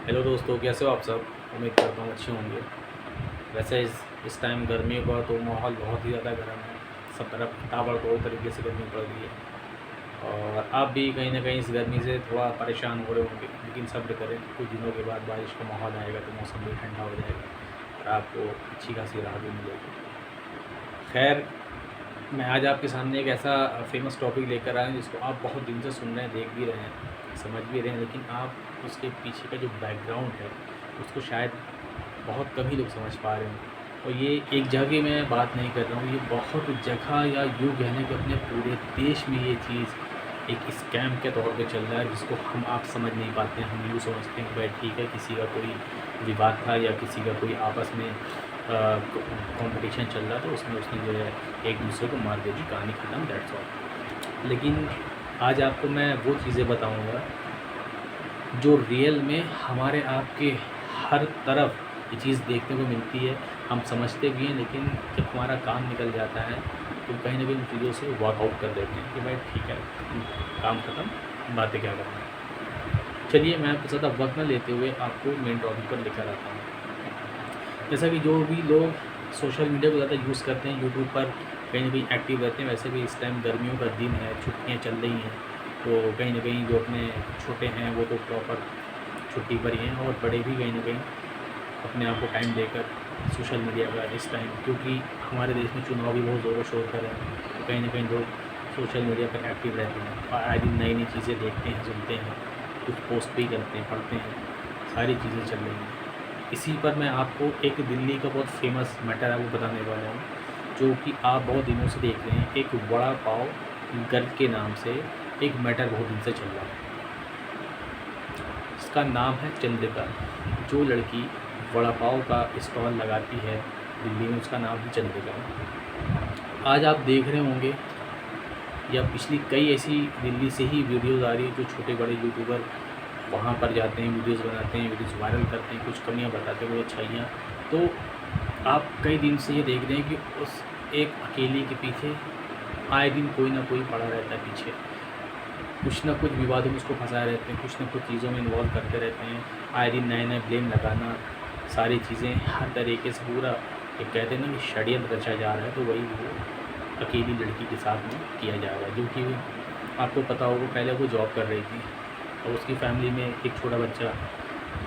Hello दोस्तों, कैसे हो आप सब। उम्मीद करता हूँ अच्छे होंगे। वैसे इस टाइम गर्मियों का तो माहौल बहुत ही ज़्यादा गर्म है। सब तरफ ताबड़तोड़ तरीके से गर्मी पड़ रही है और आप भी कहीं ना कहीं इस गर्मी से थोड़ा परेशान हो रहे होंगे, लेकिन सब्र करें। कुछ दिनों के बाद बारिश का माहौल आएगा तो मौसम भी ठंडा हो जाएगा और आपको अच्छी खासी राहत भी मिलेगी। खैर, मैं आज आपके सामने एक ऐसा फेमस टॉपिक लेकर आया हूँ जिसको आप बहुत दिन से सुन रहे हैं, देख भी रहे हैं, समझ भी रहे हैं, लेकिन आप उसके पीछे का जो बैकग्राउंड है उसको शायद बहुत कम ही लोग समझ पा रहे हैं। और ये एक जगह मैं बात नहीं कर रहा हूँ, ये बहुत जगह या यूँ कहने कि अपने पूरे देश में ये चीज़ एक स्कैम के तौर पे चल रहा है, जिसको आप समझ नहीं पाते हैं। हम यूँ समझते हैं कि भाई ठीक है, किसी का कोई विवाद था या किसी का कोई आपस में कंपटीशन चल रहा था, उसमें उसने जो है एक दूसरे को मार दी थी, कहानी ख़त्म, दैट्स ऑल। लेकिन आज आपको मैं वो चीज़ें बताऊंगा जो रियल में हमारे आपके हर तरफ ये चीज़ देखने को मिलती है। हम समझते भी हैं, लेकिन जब हमारा काम निकल जाता है तो कहीं ना कहीं उन चीज़ों से वर्कआउट कर देते हैं कि भाई ठीक है, काम ख़त्म, बातें क्या करना है। चलिए, मैं आपको ज़्यादा वक्त न लेते हुए आपको मेन टॉपिक पर लेकर आता हूँ। जैसा कि जो भी लोग सोशल मीडिया को ज़्यादा यूज़ करते हैं, यूट्यूब पर कहीं ना कहीं एक्टिव रहते हैं, वैसे भी इस टाइम गर्मियों का दिन है, छुट्टियाँ चल रही हैं, तो कहीं ना कहीं जो अपने छोटे हैं वो तो प्रॉपर छुट्टी पर ही हैं, और बड़े भी कहीं ना कहीं अपने आप को टाइम देकर सोशल मीडिया का इस टाइम, क्योंकि हमारे देश में चुनाव भी बहुत ज़ोरों शोर पर है, तो कहीं ना कहीं लोग सोशल मीडिया पर एक्टिव रहते हैं और आए दिन नई नई चीज़ें देखते हैं, सुनते हैं, कुछ पोस्ट भी करते हैं, पढ़ते हैं, सारी चीज़ें चल रही हैं। इसी पर मैं आपको एक दिल्ली का बहुत फेमस मैटर है वो बताने वाला हूँ, जो कि आप बहुत दिनों से देख रहे हैं। एक वड़ा पाव गर्ल के नाम से एक मैटर बहुत दिन से चल रहा है। इसका नाम है चंद्रिका। जो लड़की वड़ा पाव का स्टॉल लगाती है दिल्ली में, उसका नाम है चंद्रिका। आज आप देख रहे होंगे या पिछली कई ऐसी दिल्ली से ही वीडियोज़ आ रही है, जो छोटे बड़े यूट्यूबर वहाँ पर जाते हैं, वीडियोज़ बनाते हैं, वीडियोज़ वायरल करते हैं, कुछ कमियाँ बताते हैं, वो अच्छाइयाँ। तो आप कई दिन से ये देख रहे हैं कि उस एक अकेली के पीछे आए दिन कोई ना कोई पड़ा रहता है पीछे, कुछ ना कुछ विवादों में उसको फंसाए रहते हैं, कुछ ना कुछ चीज़ों में इन्वॉल्व करते रहते हैं, आए दिन नए नए ब्लेम लगाना, सारी चीज़ें हर तरीके से पूरा एक कहते हैं ना कि षड्यंत्र रचा जा रहा है। तो वही वो अकेली लड़की के साथ में किया जा रहा है, जो कि आपको पता होगा पहले वो जॉब कर रही थी और उसकी फैमिली में एक छोटा बच्चा,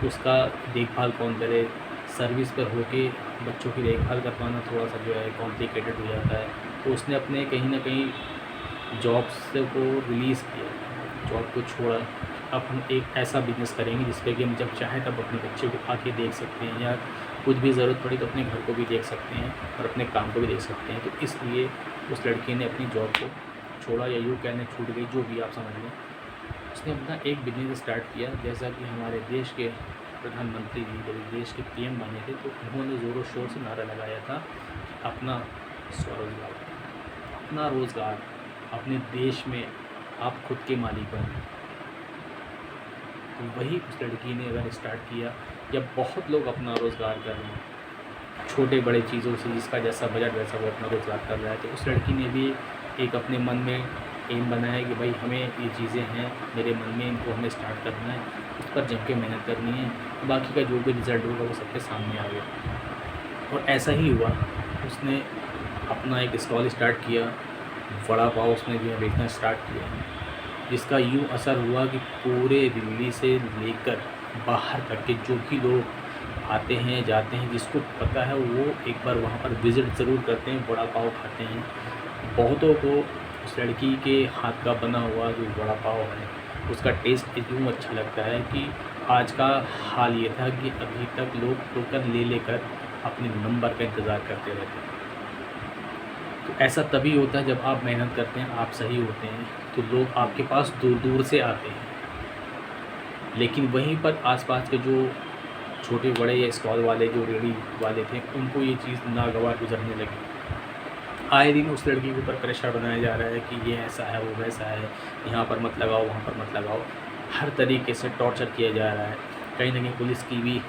उसका देखभाल कौन करे। सर्विस पर होके बच्चों की देखभाल कर पाना थोड़ा सा जो है कॉम्प्लिकेटेड हो जाता है, तो उसने अपने कहीं ना कहीं जॉब से को रिलीज़ किया, जॉब को छोड़ा। अब हम एक ऐसा बिज़नेस करेंगे जिस पे कि हम जब चाहें तब अपने बच्चे को आके देख सकते हैं, या कुछ भी ज़रूरत पड़ी तो अपने घर को भी देख सकते हैं और अपने काम को भी देख सकते हैं। तो इसलिए उस लड़की ने अपनी जॉब को छोड़ा, या यूँ कहने छूट गई, जो भी आप समझ लें। उसने अपना एक बिज़नेस स्टार्ट किया। जैसा कि हमारे देश के प्रधानमंत्री जी जब देश के पीएम बने थे, तो उन्होंने ज़ोरों शोर से नारा लगाया था कि अपना स्वरोज़गार, अपना रोज़गार, अपने देश में आप खुद के मालिक बने। तो वही उस लड़की ने अगर स्टार्ट किया, या बहुत लोग अपना रोज़गार कर रहे हैं छोटे बड़े चीज़ों से, जिसका जैसा बजट वैसा वो अपना रोज़गार कर रहा है। तो उस लड़की ने भी एक अपने मन में एम बनाया कि भाई हमें ये चीज़ें हैं मेरे मन में, इनको हमें स्टार्ट करना है, उस पर जम के मेहनत करनी है, बाकी का जो भी रिज़ल्ट होगा वो सबके सामने आ गया। और ऐसा ही हुआ, उसने अपना एक स्टॉल स्टार्ट किया, वड़ा पाव उसने जो है बेचना स्टार्ट किया, जिसका यूँ असर हुआ कि पूरे दिल्ली से लेकर बाहर तक के जो भी लोग आते हैं जाते हैं, जिसको पता है वो एक बार वहाँ पर विज़िट ज़रूर करते हैं, वड़ा पाव खाते हैं। बहुतों को उस लड़की के हाथ का बना हुआ जो वड़ा पाव है उसका टेस्ट यूँ अच्छा लगता है कि आज का हाल ये था कि अभी तक लोग टोकन ले लेकर अपने नंबर का इंतज़ार करते रहते हैं। तो ऐसा तभी होता है जब आप मेहनत करते हैं, आप सही होते हैं, तो लोग आपके पास दूर दूर से आते हैं। लेकिन वहीं पर आसपास के जो छोटे बड़े या स्टॉल वाले जो रेडी वाले थे, उनको ये चीज़ नागवार गुजरने लगी। आए दिन उस लड़की के ऊपर प्रेशर बनाया जा रहा है कि ये ऐसा है, वो वैसा है, यहाँ पर मत लगाओ, वहाँ पर मत लगाओ, हर तरीके से टॉर्चर किया जा रहा है। कहीं ना कहीं पुलिस की भी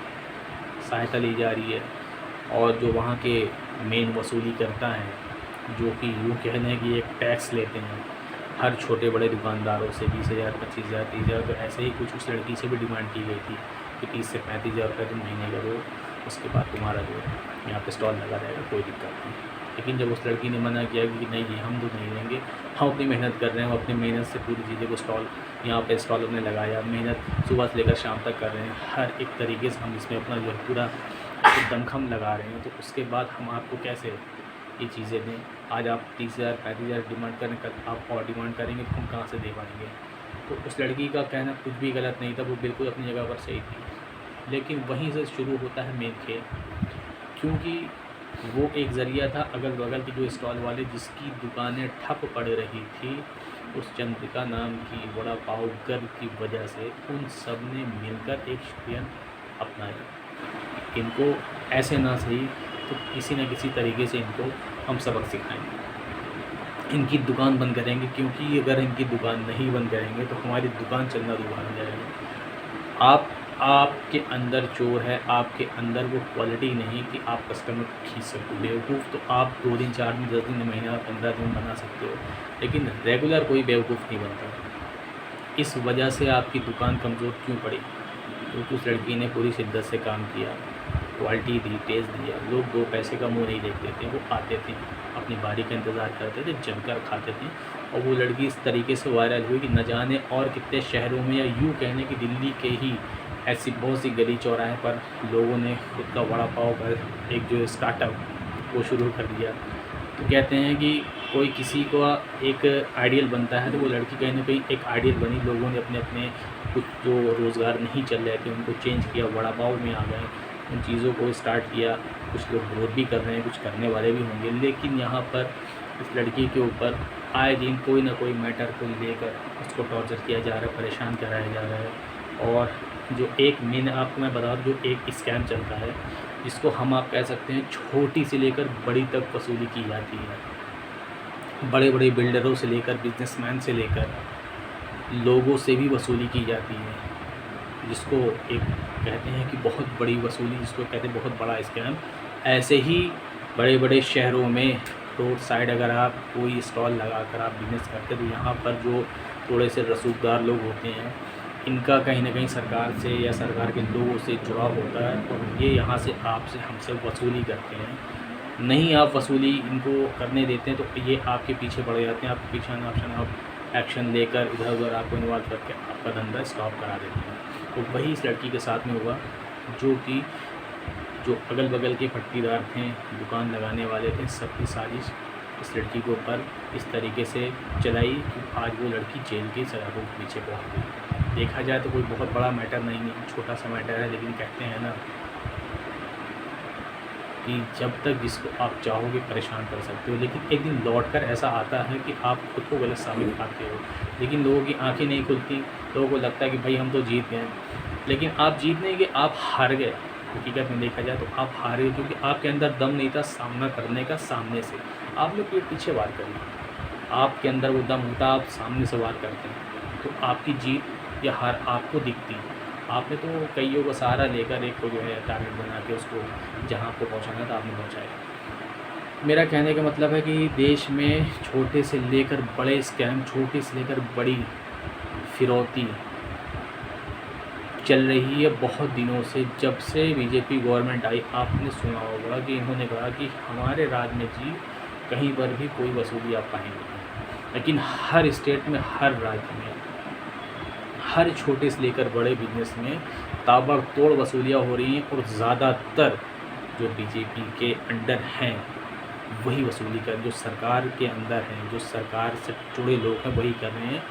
सहायता ली जा रही है, और जो वहाँ के मेन वसूली करता है, जो कि यूँ कहना है कि एक टैक्स लेते हैं हर छोटे बड़े दुकानदारों से 20,000, 25,000, 30,000। तो ऐसे ही कुछ उस लड़की से भी डिमांड की गई थी कि 30 से 35,000 रुपये तुम महीने का दो, उसके बाद तुम्हारा जो यहाँ पे स्टॉल लगा रहेगा, कोई दिक्कत नहीं। लेकिन जब उस लड़की ने मना किया कि नहीं जी हम तो नहीं लेंगे, हम अपनी मेहनत कर रहे हैं, हम अपनी मेहनत से पूरी चीज़ें को स्टॉल यहाँ पे स्टॉल हमने लगाया, मेहनत सुबह से लेकर शाम तक कर रहे हैं, हर एक तरीके से हम इसमें अपना जो है पूरा दमखम लगा रहे हैं, तो उसके बाद हम आपको कैसे ये चीज़ें दें? आज आप 30,000 35,000 डिमांड करें, कल आप और डिमांड करेंगे तो हम कहाँ से दे पाएंगे? तो उस लड़की का कहना कुछ भी गलत नहीं था, वो बिल्कुल अपनी जगह पर सही थी। लेकिन वहीं से शुरू होता है मेन खेल, क्योंकि वो एक ज़रिया था अगल बगल के जो स्टॉल वाले जिसकी दुकानें ठप पड़ रही थी, उस चंद्रिका नाम की वड़ा पाव गर्ल की वजह से उन सब ने मिलकर एक षड्यंत्र अपनाया। इनको ऐसे ना सही तो किसी न किसी तरीके से इनको हम सबक सिखाएंगे, इनकी दुकान बंद करेंगे, क्योंकि अगर इनकी दुकान नहीं बंद करेंगे तो हमारी दुकान चलना दुकान हो जाएगा। आपके अंदर चोर है, आपके अंदर वो क्वालिटी नहीं कि आप कस्टमर को खींच सकते हो। बेवकूफ़ तो आप 2 दिन 4 दिन 10 दिन महीना 15 दिन बना सकते हो, लेकिन रेगुलर कोई बेवकूफ़ नहीं बनता। इस वजह से आपकी दुकान कमज़ोर क्यों पड़ी? क्योंकि उस लड़की ने पूरी शिद्दत से काम किया, क्वालिटी दी, टेस्ट दिया। लोग 2 पैसे का मुँह नहीं देखते थे, वो आते थे, अपनी बारी का इंतज़ार करते थे, जमकर खाते थे। और वो लड़की इस तरीके से वायरल हुई कि न जाने और कितने शहरों में, या यूँ कहने की दिल्ली के ही ऐसी बहुत सी गली चौराहे पर लोगों ने खुद का वड़ा पाव का एक जो स्टार्टअप वो शुरू कर दिया। तो कहते हैं कि कोई किसी को एक आइडियल बनता है, तो वो लड़की कहीं ना कहीं एक आइडियल बनी। लोगों ने अपने अपने कुछ जो रोज़गार नहीं चल रहे थे उनको चेंज किया, वड़ा पाव में आ गए, उन चीज़ों को स्टार्ट किया। कुछ लोग ग्रोथ भी कर रहे हैं, कुछ करने वाले भी होंगे, लेकिन यहाँ पर इस लड़की के ऊपर आए दिन कोई ना कोई मैटर को लेकर उसको टॉर्चर किया जा रहा है, परेशान कराया जा रहा है। और जो एक मेन आपको मैं बता दूँ, जो एक स्कैम चलता है जिसको हम आप कह सकते हैं छोटी से लेकर बड़ी तक वसूली की जाती है। बड़े बड़े बिल्डरों से लेकर बिजनेसमैन से लेकर लोगों से भी वसूली की जाती है, जिसको एक कहते हैं कि बहुत बड़ी वसूली, जिसको कहते हैं बहुत बड़ा स्कैम। ऐसे ही बड़े बड़े शहरों में रोड साइड अगर आप कोई स्टॉल लगाकर आप बिज़नेस करते, तो यहाँ पर जो थोड़े से रसूखदार लोग होते हैं, इनका कहीं ना कहीं सरकार से या सरकार के लोगों से जुड़ाव होता है, और ये यहाँ से आपसे हमसे वसूली करते हैं। नहीं आप वसूली इनको करने देते हैं तो ये आपके पीछे पड़ जाते हैं, आपके पीछे आप एक्शन लेकर इधर उधर आपको इन्वॉल्व करके आपका धंधा स्टॉप करा देते हैं। तो वही इस लड़की के साथ में हुआ, जो अगल बगल के पट्टीदार थे, दुकान लगाने वाले थे, सबकी साजिश इस लड़की के ऊपर इस तरीके से चलाई कि आज वो लड़की जेल के सलाखों के पीछे पहुँच गई। देखा जाए तो कोई बहुत बड़ा मैटर नहीं है, छोटा सा मैटर है, लेकिन कहते हैं ना कि जब तक जिसको आप चाहोगे परेशान कर सकते हो, लेकिन एक दिन लौटकर ऐसा आता है कि आप खुद को गलत साबित पाते हो। लेकिन लोगों की आंखें नहीं खुलती, लोगों को लगता है कि भाई हम तो जीत गए, लेकिन आप जीत नहीं गए, आप हार गए। हकीकत में देखा जाए तो आप हारे, क्योंकि आपके अंदर दम नहीं था सामना करने का। सामने से आप लोग पीठ पीछे वार करिए, आपके अंदर वो दम होता, आप सामने से वार करते हैं तो आपकी जीत या हार आपको दिखती है। आपने तो कईयों का सहारा लेकर एक को जो है टारगेट बना के उसको जहाँ आपको पहुँचाना था आपने पहुँचाया। मेरा कहने का मतलब है कि देश में छोटे से लेकर बड़े स्कैम, छोटे से लेकर बड़ी फिरौती चल रही है बहुत दिनों से। जब से बीजेपी गवर्नमेंट आई, आपने सुना होगा कि इन्होंने कहा कि हमारे राज्य में जी कहीं पर भी कोई वसूली आप पाएंगे, लेकिन हर स्टेट में, हर राज्य में, हर छोटे से लेकर बड़े बिजनेस में ताबड़तोड़ वसूलियाँ हो रही हैं, और ज़्यादातर जो बीजेपी के अंडर हैं वही वसूली कर, जो सरकार के अंदर हैं, जो सरकार से जुड़े लोग हैं वही कर रहे हैं।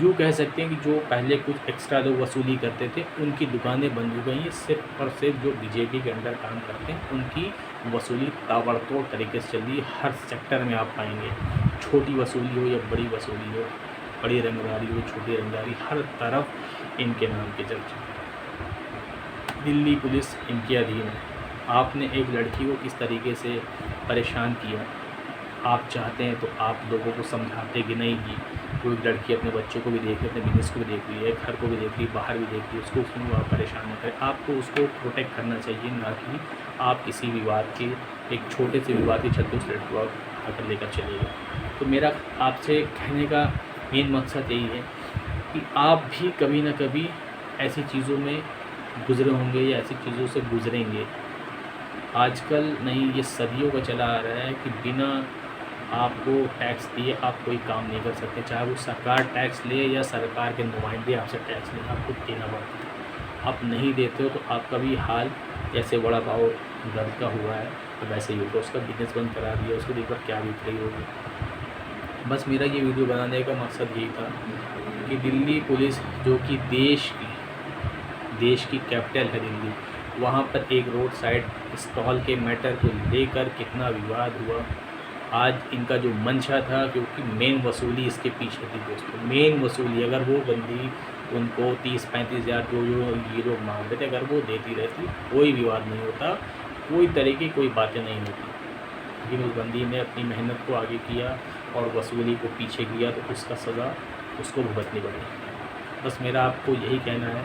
यूँ कह सकते हैं कि जो पहले कुछ एक्स्ट्रा लोग वसूली करते थे उनकी दुकानें बंद हो गई हैं। सिर्फ और सिर्फ जो बीजेपी के अंडर काम करते हैं उनकी वसूली ताबड़तोड़ तरीके से चल रही है। हर सेक्टर में आप पाएंगे, छोटी वसूली हो या बड़ी वसूली हो, बड़ी रंगदारी हो, छोटी रंगदारी, हर तरफ इनके नाम के चर्चे। दिल्ली पुलिस इनके अधीन है। आपने एक लड़की को किस तरीके से परेशान किया, आप चाहते हैं तो आप लोगों को समझाते कि नहीं कि कोई लड़की अपने बच्चों को भी देख रही है, अपने बिजनेस को भी देख रही है, घर को भी देख रही है, बाहर भी देख रही है, उसको उसमें आप परेशान न करें। आपको उसको प्रोटेक्ट करना चाहिए, ना कि आप किसी विवाद के, एक छोटे से विवाद के चलते उस लड़की को आप आकर लेकर चलिएगा। तो मेरा आपसे कहने का मेन मकसद यही है कि आप भी कभी ना कभी ऐसी चीज़ों में गुज़रे होंगे या ऐसी चीज़ों से गुज़रेंगे। आजकल नहीं, ये सदियों का चला आ रहा है कि बिना आपको टैक्स दिए आप कोई काम नहीं कर सकते, चाहे वो सरकार टैक्स ले या सरकार के नुमाइंदे आपसे टैक्स लें, आपको देना पड़ता है। आप नहीं देते हो तो आपका भी हाल जैसे वड़ा पाव गर्ल का हुआ है तो वैसे ही होगा, उसका बिजनेस बंद करा दिया, उसके ऊपर क्या बीत रही होगी। बस मेरा ये वीडियो बनाने का मकसद यही था कि दिल्ली पुलिस, जो कि देश की कैपिटल है दिल्ली, वहाँ पर एक रोड साइड स्टॉल के मैटर को लेकर कितना विवाद हुआ। आज इनका जो मंशा था, क्योंकि मेन वसूली इसके पीछे थी दोस्तों, मेन वसूली। अगर वो बंदी उनको 30-35 हज़ार जो ये लोग मांग रहे थे, अगर वो देती रहती कोई विवाद नहीं होता, कोई तरह की कोई बातें नहीं होती। लेकिन उस बंदी ने अपनी मेहनत को आगे किया और वसूली को पीछे किया, तो उसका सज़ा उसको भुगतनी पड़ी। बस मेरा आपको यही कहना है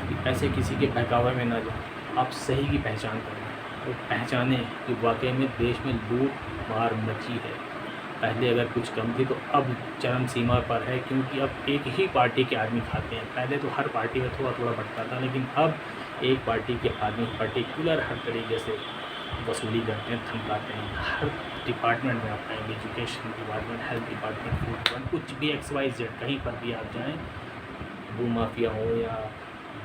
कि ऐसे किसी के बहकावे में ना जाएं, आप सही की पहचान करें तो पहचानें कि वाकई में देश में लूट मार मची है। पहले अगर कुछ कम थी तो अब चरम सीमा पर है, क्योंकि अब एक ही पार्टी के आदमी खाते हैं। पहले तो हर पार्टी में थोड़ा थोड़ा बढ़ता था, लेकिन अब एक पार्टी के आदमी पर्टिकुलर हर तरीके से वसूली करते हैं, धमकाते हैं। हर डिपार्टमेंट में आप पाएंगे, education department, health department, food department, कुछ भी XYZ, कहीं पर भी आप जाएँ, भू माफिया हो या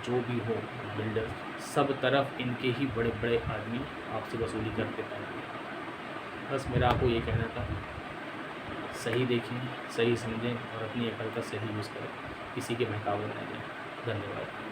जो भी हो, बिल्डर, सब तरफ इनके ही बड़े बड़े आदमी आपसे वसूली करते पाएंगे। बस मेरा आपको ये कहना था, सही देखें, सही समझें और अपनी अकल का सही यूज़ करें, किसी के बहकावे में ना जाएं। धन्यवाद।